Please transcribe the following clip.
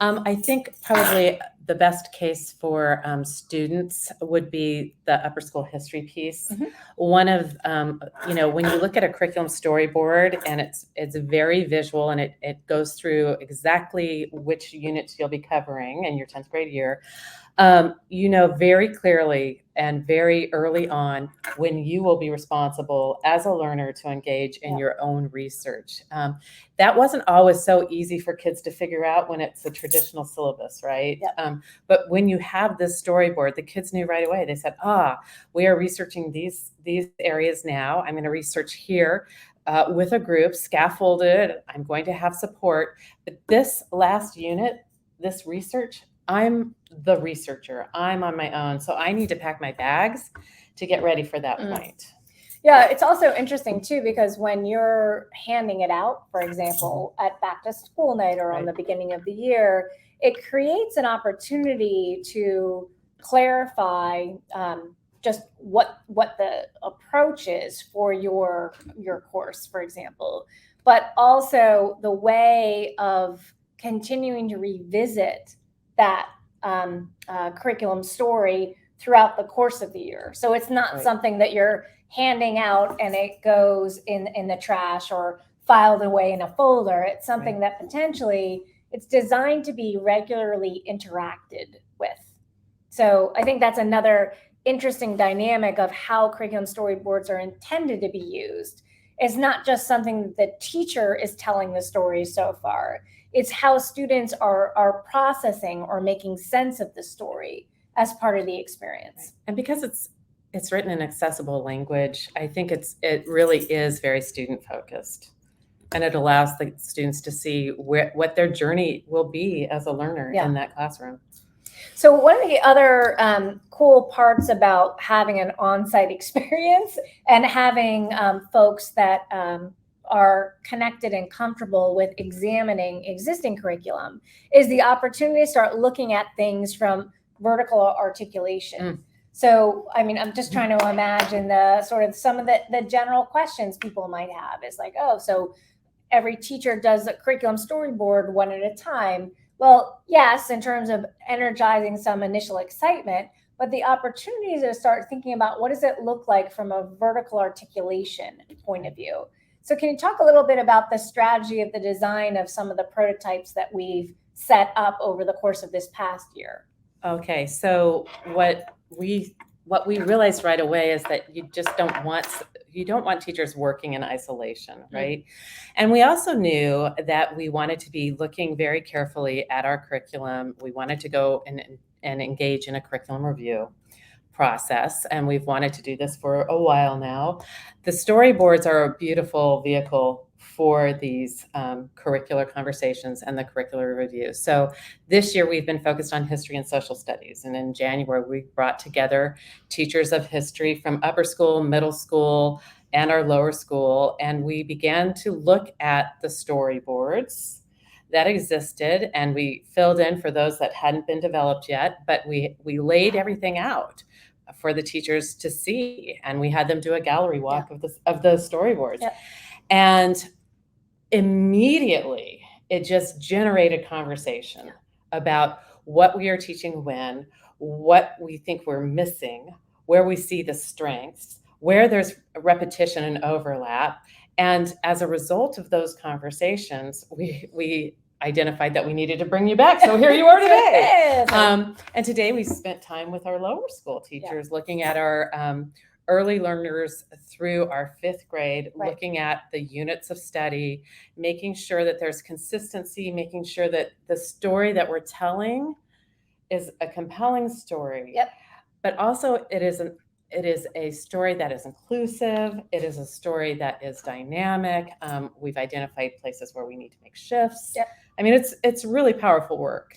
I think probably the best case for students would be the upper school history piece. Mhm. One of, when you look at a curriculum storyboard and it's very visual and it goes through exactly which units you'll be covering in your 10th grade year, you know very clearly and very early on when you will be responsible as a learner to engage in your own research. That wasn't always so easy for kids to figure out when it's a traditional syllabus, right? Yep. But when you have this storyboard, the kids knew right away. They said, we are researching these areas now. I'm going to research here with a group, scaffolded. I'm going to have support. But this last unit, this research, I'm the researcher. I'm on my own. So I need to pack my bags to get ready for that point. Yeah, it's also interesting too, because when you're handing it out, for example, at back to school night or on the beginning of the year, it creates an opportunity to clarify just what the approach is for your course, for example, but also the way of continuing to revisit that curriculum story throughout the course of the year. So it's not something that you're handing out and it goes in the trash or filed away in a folder. It's something that potentially it's designed to be regularly interacted with. So I think that's another interesting dynamic of how curriculum storyboards are intended to be used. It's not just something the teacher is telling the story so far. It's how students are processing or making sense of the story as part of the experience. And because it's written in accessible language, I think it really is very student focused, and it allows the students to see what their journey will be as a learner in that classroom. So one of the other cool parts about having an on-site experience and having folks that are connected and comfortable with examining existing curriculum is the opportunity to start looking at things from vertical articulation. So, I mean, I'm just trying to imagine the sort of some of the general questions people might have is like, so every teacher does a curriculum storyboard one at a time. Well, yes, in terms of energizing some initial excitement, but the opportunity to start thinking about what does it look like from a vertical articulation point of view. So can you talk a little bit about the strategy of the design of some of the prototypes that we've set up over the course of this past year? Okay, so what we realized right away is that you don't want teachers working in isolation, right? And we also knew that we wanted to be looking very carefully at our curriculum. We wanted to go and engage in a curriculum review process, and we've wanted to do this for a while now. The storyboards are a beautiful vehicle for these curricular conversations and the curricular review. So this year we've been focused on history and social studies. And in January, we brought together teachers of history from upper school, middle school, and our lower school. And we began to look at the storyboards that existed, and we filled in for those that hadn't been developed yet, but we laid everything out for the teachers to see. And we had them do a gallery walk of the storyboards. And immediately it just generated conversation about what we are teaching when, what we think we're missing, where we see the strengths, where there's repetition and overlap. And as a result of those conversations, we identified that we needed to bring you back. So here you are today. And today we spent time with our lower school teachers looking at our early learners through our 5th grade, looking at the units of study, making sure that there's consistency, making sure that the story that we're telling is a compelling story. But also it is a story that is inclusive. It is a story that is dynamic. We've identified places where we need to make shifts. I mean, it's really powerful work.